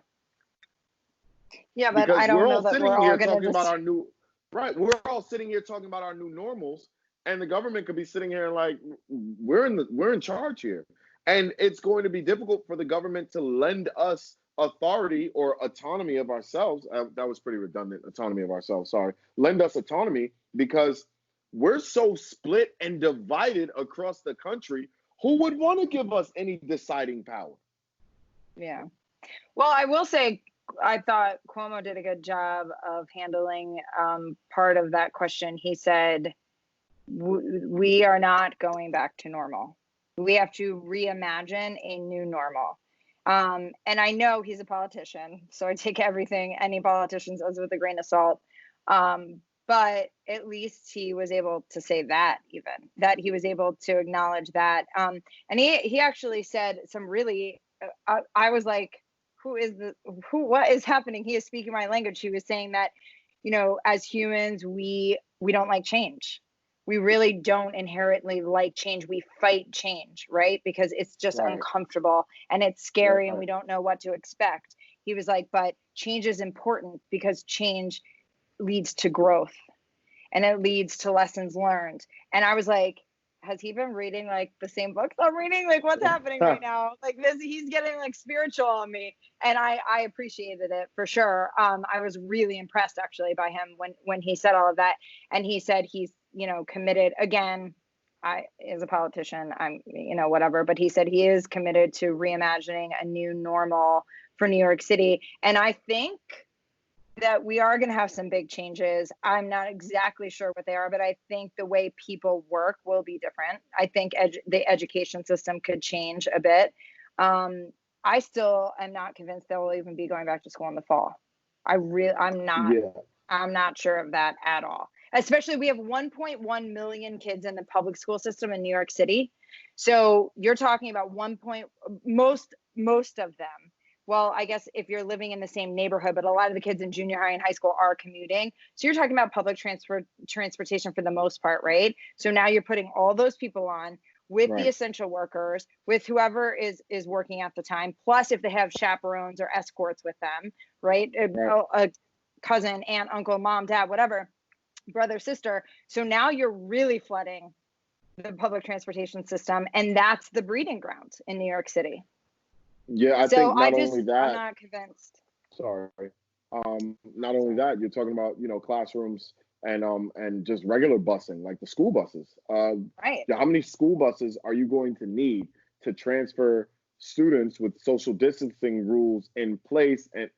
Yeah, but because I don't know that we're all going to
about our new, right? We're all sitting here talking about our new normals, and the government could be sitting here like, we're in charge here, and it's going to be difficult for the government to lend us authority or autonomy of ourselves. That was pretty redundant. Autonomy of ourselves. Sorry, lend us autonomy, because we're so split and divided across the country. Who would want to give us any deciding power?
Yeah. Well, I will say, I thought Cuomo did a good job of handling part of that question. He said, we are not going back to normal. We have to reimagine a new normal. And I know he's a politician, so I take everything any politician says with a grain of salt. But at least he was able to say that he was able to acknowledge that. And he actually said some really, I was like, what is happening? He is speaking my language. He was saying that, you know, as humans, we don't like change. We really don't inherently like change. We fight change, right? Because it's just uncomfortable and it's scary and we don't know what to expect. He was like, but change is important because change leads to growth and it leads to lessons learned. And I was like, has he been reading like the same books I'm reading? Like, what's happening right now? Like this, he's getting like spiritual on me. And I appreciated it for sure. I was really impressed actually by him when he said all of that. And he said he's, you know, committed again. as a politician, I'm, whatever, but he said he is committed to reimagining a new normal for New York City. And I think that we are going to have some big changes. I'm not exactly sure what they are, but I think the way people work will be different. I think the education system could change a bit. I still am not convinced they'll even be going back to school in the fall. I'm not sure of that at all. Especially we have 1.1 million kids in the public school system in New York City. So you're talking about most of them. Well, I guess if you're living in the same neighborhood, but a lot of the kids in junior high and high school are commuting. So you're talking about public transportation for the most part, right? So now you're putting all those people on with the essential workers, with whoever is working at the time, plus if they have chaperones or escorts with them, right? A cousin, aunt, uncle, mom, dad, whatever, brother, sister. So now you're really flooding the public transportation system, and that's the breeding ground in New York City.
Yeah, I think not only that.
I'm not convinced.
Sorry. Not only that, you're talking about, classrooms and just regular busing, like the school buses.
Right.
How many school buses are you going to need to transfer students with social distancing rules in place? And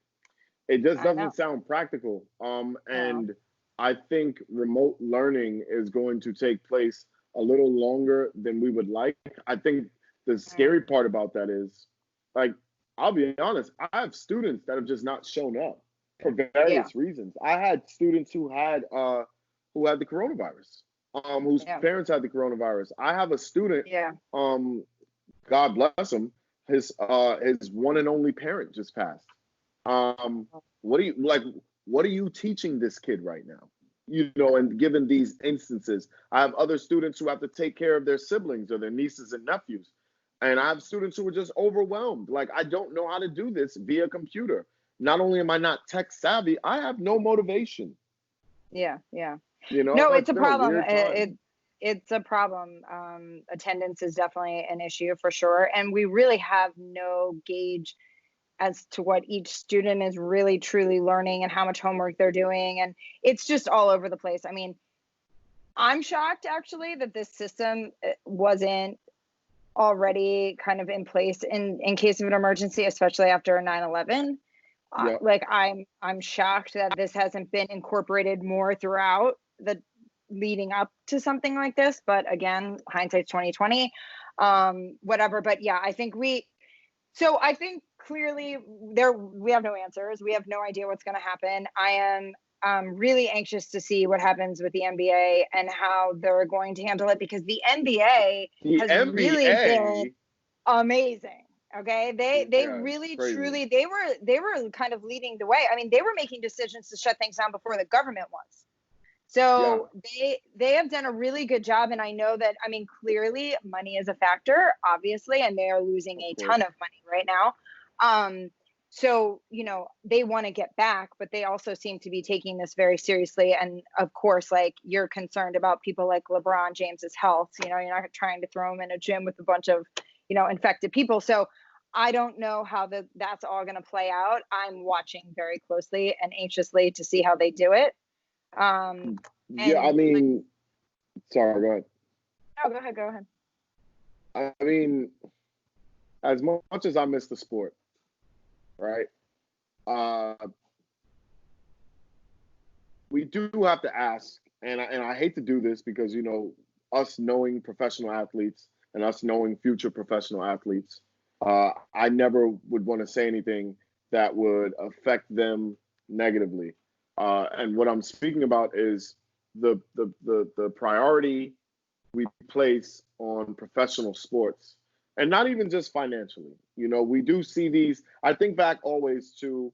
it just doesn't sound practical. And I think remote learning is going to take place a little longer than we would like. I think the scary part about that is, like, I'll be honest, I have students that have just not shown up for various reasons. I had students who had the coronavirus, whose parents had the coronavirus. I have a student, God bless him, his one and only parent just passed. What are you teaching this kid right now? And given these instances, I have other students who have to take care of their siblings or their nieces and nephews. And I have students who are just overwhelmed. Like, I don't know how to do this via computer. Not only am I not tech savvy, I have no motivation.
Yeah. No, it's a problem. It's a problem. Attendance is definitely an issue for sure. And we really have no gauge as to what each student is really truly learning and how much homework they're doing. And it's just all over the place. I mean, I'm shocked actually that this system wasn't already kind of in place in case of an emergency, especially after 9/11. Like I'm shocked that this hasn't been incorporated more throughout the leading up to something like this. But again, hindsight's 2020. Whatever. But yeah, I think clearly we have no answers. We have no idea what's going to happen. I am really anxious to see what happens with the NBA and how they're going to handle it, because the NBA has really been amazing. Okay, they really truly they were kind of leading the way. I mean, they were making decisions to shut things down before the government was. So they have done a really good job, and I know that, I mean, clearly money is a factor, obviously, and they are losing a ton of money right now. So, they want to get back, but they also seem to be taking this very seriously. And of course, like, you're concerned about people like LeBron James's health. You're not trying to throw him in a gym with a bunch of, infected people. So I don't know how that's all going to play out. I'm watching very closely and anxiously to see how they do it.
I mean, sorry, go ahead.
No, go ahead.
I mean, as much as I miss the sport, right? We do have to ask, and I hate to do this because, us knowing professional athletes and us knowing future professional athletes, I never would want to say anything that would affect them negatively. And what I'm speaking about is the priority we place on professional sports, and not even just financially. We do see these. I think back always to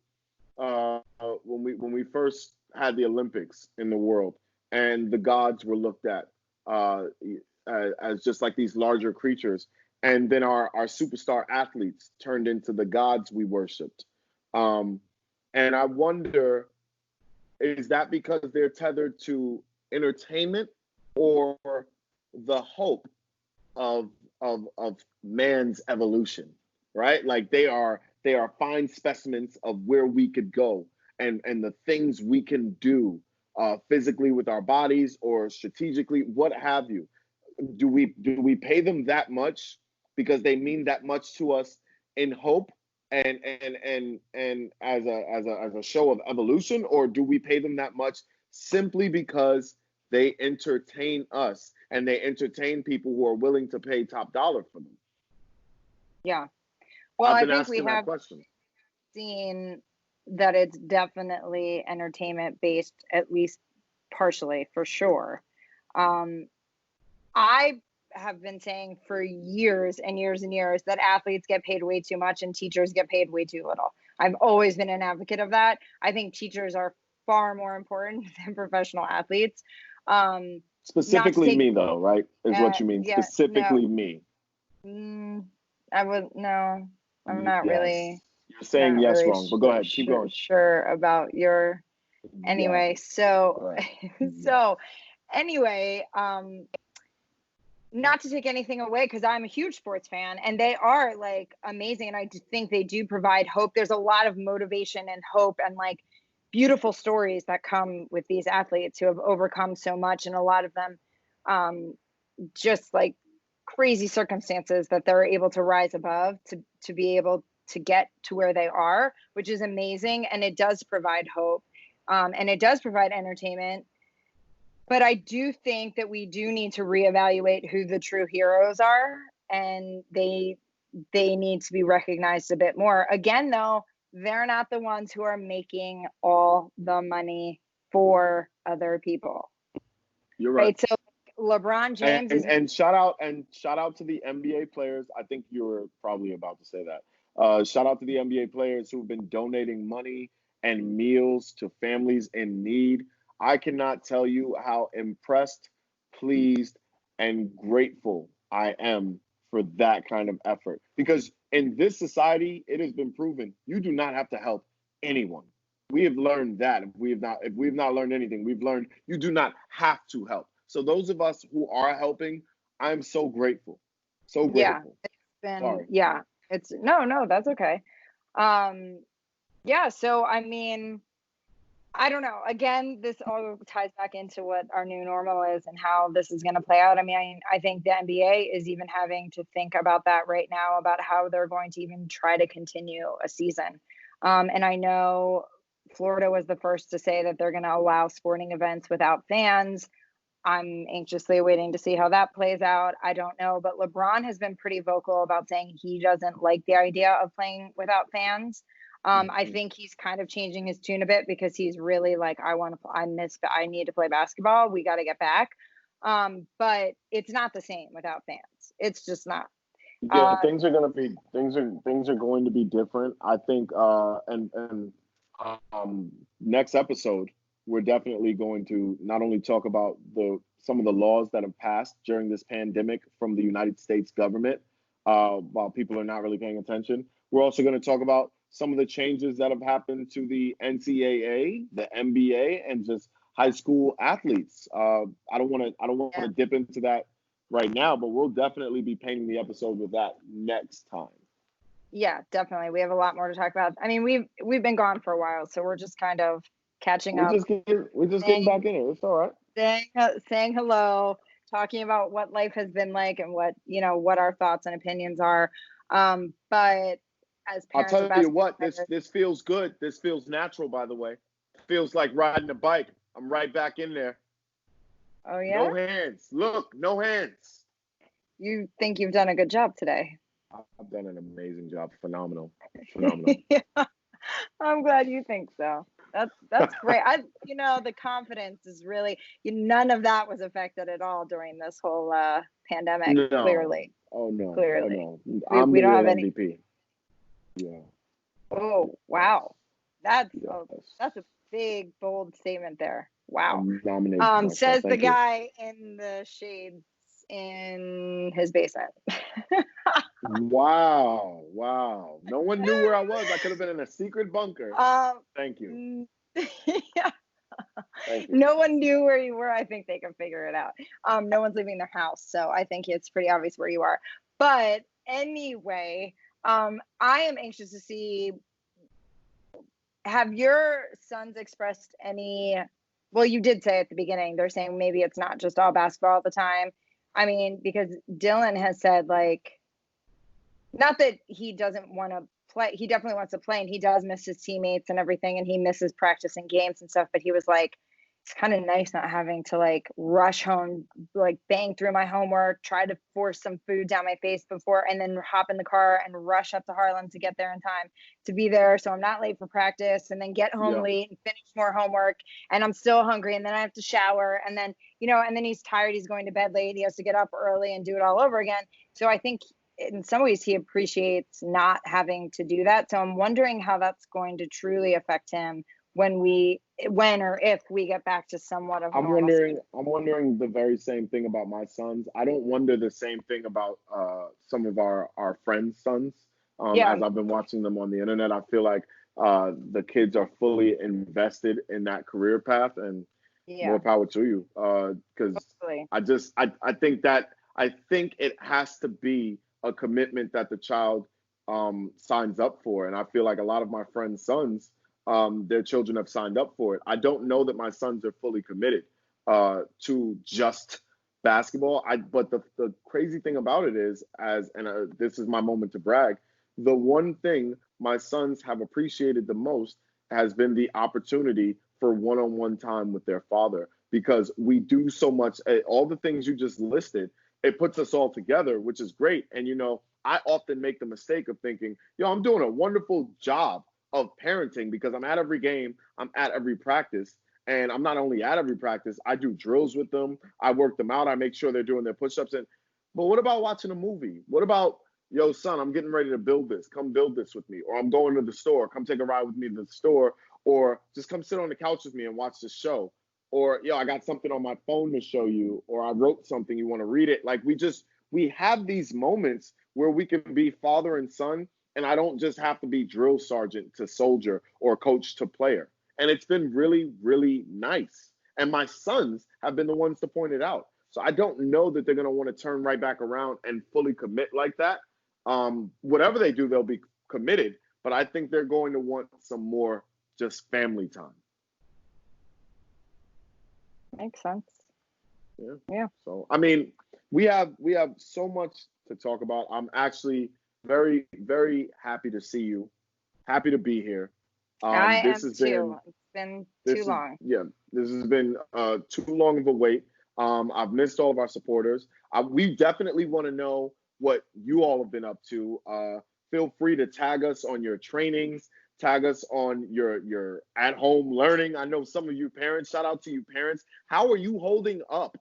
when we first had the Olympics in the world, and the gods were looked at as just like these larger creatures, and then our superstar athletes turned into the gods we worshipped. And I wonder, is that because they're tethered to entertainment or the hope of man's evolution, right? Like they are fine specimens of where we could go and the things we can do physically with our bodies or strategically, what have you. do we pay them that much because they mean that much to us in hope and as a show of evolution, or do we pay them that much simply because they entertain us and they entertain people who are willing to pay top dollar for them?
Yeah. Well,
I've been
I think we
asking that
have
question.
seen that it's definitely entertainment based, at least partially, for sure. I have been saying for years and years and years that athletes get paid way too much and teachers get paid way too little. I've always been an advocate of that. I think teachers are far more important than professional athletes.
Specifically me, though, right? Is what you mean?
Yeah,
Specifically me.
I would no. I'm not
Yes.
really.
You're saying
not
yes
really
wrong, but go ahead. Keep going.
Sure about your. Anyway,
Yes.
so
Right.
so anyway, not to take anything away, because I'm a huge sports fan and they are like amazing, and I think they do provide hope. There's a lot of motivation and hope and like beautiful stories that come with these athletes who have overcome so much, and a lot of them just like crazy circumstances that they're able to rise above to be able to get to where they are, which is amazing. And it does provide hope, and it does provide entertainment. But I do think that we do need to reevaluate who the true heroes are, and they need to be recognized a bit more. Again, though, they're not the ones who are making all the money for other people.
You're right.
So LeBron James
and shout out to the NBA players. I think you were probably about to say that. Shout out to the NBA players who've been donating money and meals to families in need. I cannot tell you how impressed, pleased, and grateful I am for that kind of effort. Because in this society, it has been proven you do not have to help anyone. We have learned that. If we've not learned anything, we've learned you do not have to help. So those of us who are helping, I'm so grateful. So grateful.
Yeah, it's been
Sorry.
yeah. It's no, that's okay. Yeah, so I mean, I don't know. Again, this all ties back into what our new normal is and how this is going to play out. I mean, I think the NBA is even having to think about that right now, about how they're going to even try to continue a season. And I know Florida was the first to say that they're going to allow sporting events without fans. I'm anxiously waiting to see how that plays out. I don't know, but LeBron has been pretty vocal about saying he doesn't like the idea of playing without fans. I think he's kind of changing his tune a bit, because he's really like, I need to play basketball. We got to get back. But it's not the same without fans. It's just not.
Yeah, things are going to be different. I think, next episode, we're definitely going to not only talk about some of the laws that have passed during this pandemic from the United States government, while people are not really paying attention. We're also going to talk about some of the changes that have happened to the NCAA, the NBA, and just high school athletes. I don't want to dip into that right now, but we'll definitely be painting the episode with that next time.
Yeah, definitely. We have a lot more to talk about. I mean, we've been gone for a while, so we're just kind of catching up.
We're just getting back in it. It's all right.
Saying hello, talking about what life has been like and what our thoughts and opinions are. But as parents,
I'll tell you what, this feels good. This feels natural, by the way. It feels like riding a bike. I'm right back in there.
Oh yeah?
No hands. Look, no hands.
You think you've done a good job today?
I've done an amazing job. Phenomenal.
Yeah. I'm glad you think so. That's great. The confidence is really, none of that was affected at all during this whole pandemic.
No.
Clearly.
Oh no.
Clearly.
Oh, no.
We don't have
MVP.
any.
Yeah.
Oh wow, that's
yes.
that's a big bold statement there. Wow. Says the guy in the shades in his basement.
Wow. No one knew where I was. I could have been in a secret bunker. Thank you.
Yeah.
Thank you.
No one knew where you were. I think they can figure it out. No one's leaving their house, so I think it's pretty obvious where you are. But anyway, I am anxious to see. Have your sons expressed any? Well, you did say at the beginning they're saying maybe it's not just all basketball all the time. I mean, because Dylan has said, like, not that he doesn't want to play. He definitely wants to play, and he does miss his teammates and everything, and he misses practicing games and stuff. But he was like, it's kind of nice not having to like rush home, like bang through my homework, try to force some food down my face before, and then hop in the car and rush up to Harlem to get there in time to be there. So I'm not late for practice, and then get home late and finish more homework. And I'm still hungry, and then I have to shower. And then, and then he's tired. He's going to bed late. He has to get up early and do it all over again. So I think in some ways he appreciates not having to do that. So I'm wondering how that's going to truly affect him when or if we get back to somewhat of normalcy.
I'm wondering the very same thing about my sons. I don't wonder the same thing about some of our friends' sons. As I've been watching them on the internet, I feel like the kids are fully invested in that career path, and more power to you. Because I think it has to be a commitment that the child signs up for, and I feel like a lot of my friends' sons, their children have signed up for it. I don't know that my sons are fully committed to just basketball. But the crazy thing about it is, this is my moment to brag, the one thing my sons have appreciated the most has been the opportunity for one-on-one time with their father, because we do so much, all the things you just listed, it puts us all together, which is great. And, I often make the mistake of thinking, I'm doing a wonderful job of parenting because I'm at every game, I'm at every practice. And I'm not only at every practice, I do drills with them. I work them out. I make sure they're doing their push-ups. But what about watching a movie? What about, son, I'm getting ready to build this. Come build this with me. Or I'm going to the store. Come take a ride with me to the store. Or just come sit on the couch with me and watch the show. Or, I got something on my phone to show you. Or I wrote something, you want to read it. Like, we have these moments where we can be father and son, and I don't just have to be drill sergeant to soldier or coach to player. And it's been really, really nice. And my sons have been the ones to point it out. So I don't know that they're going to want to turn right back around and fully commit like that. Whatever they do, they'll be committed. But I think they're going to want some more just family time.
Makes sense.
Yeah. So, I mean, we have so much to talk about. I'm actually very, very happy to see you. Happy to be here.
I am too. It's been too long.
This has been too long of a wait. I've missed all of our supporters. We definitely want to know what you all have been up to. Feel free to tag us on your trainings, tag us on your at-home learning. I know some of you parents, shout out to you parents. How are you holding up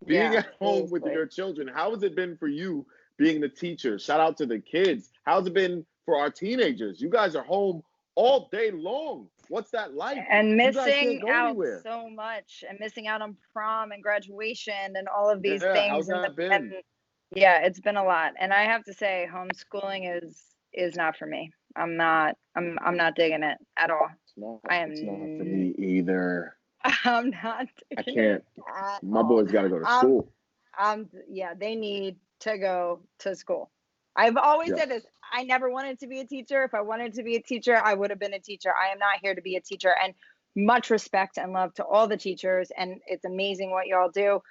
being at home with your children? How has it been for you being the teacher? Shout out to the kids. How's it been for our teenagers? You guys are home all day long. What's that like?
And missing out so much, and missing out on prom and graduation and all of these things.
How's that been?
It's been a lot. And I have to say, homeschooling is not for me. I'm not digging it at all.
It's not for me either.
I'm not.
I can't. My boys got to go to school.
They need to go to school. I've always said this. I never wanted to be a teacher. If I wanted to be a teacher, I would have been a teacher. I am not here to be a teacher. And much respect and love to all the teachers. And it's amazing what y'all do.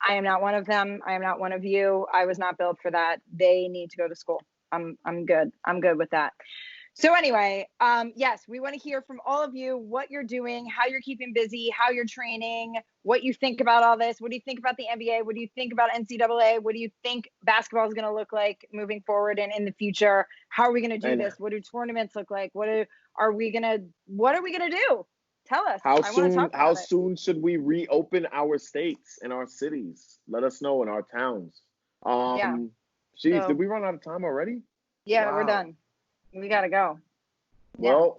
I am not one of them. I am not one of you. I was not built for that. They need to go to school. I'm good. I'm good with that. So anyway, yes, we want to hear from all of you what you're doing, how you're keeping busy, how you're training, what you think about all this. What do you think about the NBA? What do you think about NCAA? What do you think basketball is going to look like moving forward and in the future? How are we going to do this? What do tournaments look like? What are we going to do? Tell us.
How soon should we reopen our states and our cities? Let us know in our towns. Did we run out of time already?
Yeah, We're done. We got to go.
Well,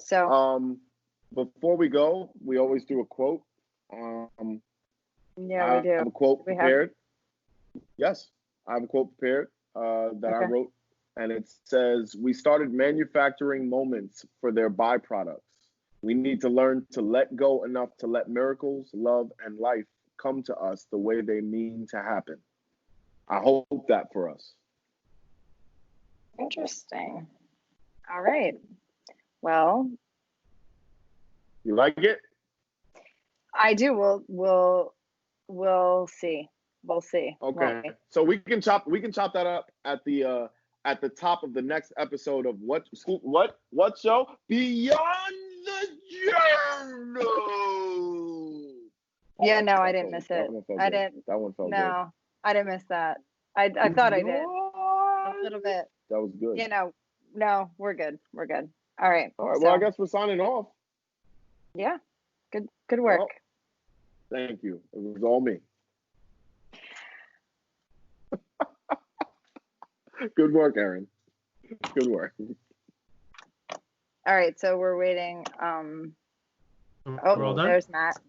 before we go, we always do a quote.
We do.
I have a quote prepared. Yes, I have a quote prepared that I wrote, and it says, "We started manufacturing moments for their byproducts. We need to learn to let go enough to let miracles, love, and life come to us the way they mean to happen." I hope that for us.
Interesting. All right. Well,
you like it?
I do. We'll see. We'll see.
Okay. So we can chop that up at the top of the next episode of what show? Beyond the Journal.
Yeah, no, I didn't miss it.
That one felt good.
No, I didn't miss that. I thought I did a little bit.
That was good.
You know, no, we're good. We're good. All right.
All right. Well, I guess we're signing off.
Yeah. Good work.
Well, thank you. It was all me. Good work, Erin. Good work.
All right. So we're waiting.
We're all done?
There's Matt.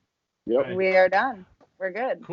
Yep.
We are done. We're good.
Cool.